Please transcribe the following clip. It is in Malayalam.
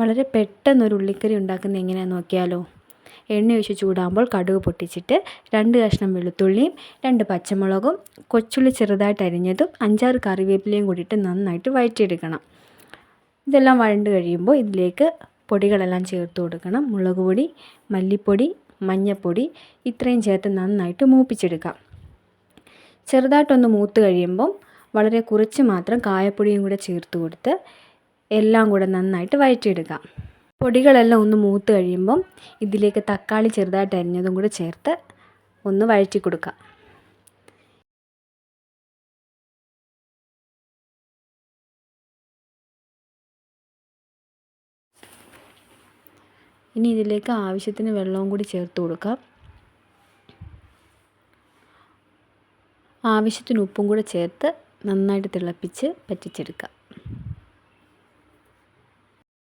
വളരെ പെട്ടെന്നൊരു ഉള്ളിക്കറി ഉണ്ടാക്കുന്നത് എങ്ങനെയാണെന്ന് നോക്കിയാലോ. എണ്ണ ഒഴിച്ച് ചൂടാകുമ്പോൾ കടുക് പൊട്ടിച്ചിട്ട് 2 കഷ്ണം വെളുത്തുള്ളിയും 2 പച്ചമുളകും കൊച്ചുള്ളി ചെറുതായിട്ട് അരിഞ്ഞതും 5-6 കറിവേപ്പിലയും കൂടിയിട്ട് നന്നായിട്ട് വഴറ്റിയെടുക്കണം. ഇതെല്ലാം വഴണ്ട് കഴിയുമ്പോൾ ഇതിലേക്ക് പൊടികളെല്ലാം ചേർത്ത് കൊടുക്കണം. മുളക് പൊടി, മല്ലിപ്പൊടി, മഞ്ഞൾപ്പൊടി ഇത്രയും ചേർത്ത് നന്നായിട്ട് മൂപ്പിച്ചെടുക്കാം. ചെറുതായിട്ടൊന്ന് മൂത്ത് കഴിയുമ്പം വളരെ കുറച്ച് മാത്രം കായപ്പൊടിയും കൂടെ ചേർത്ത് കൊടുത്ത് എല്ലാം കൂടെ നന്നായിട്ട് വഴറ്റിയെടുക്കാം. പൊടികളെല്ലാം ഒന്ന് മൂത്ത് കഴിയുമ്പം ഇതിലേക്ക് തക്കാളി ചെറുതായിട്ട് അരിഞ്ഞതും കൂടെ ചേർത്ത് ഒന്ന് വഴറ്റി കൊടുക്കാം. ഇനി ഇതിലേക്ക് ആവശ്യത്തിന് വെള്ളവും കൂടി ചേർത്ത് കൊടുക്കാം. ആവശ്യത്തിന് ഉപ്പും കൂടെ ചേർത്ത് നന്നായിട്ട് തിളപ്പിച്ച് പറ്റിച്ചെടുക്കാം.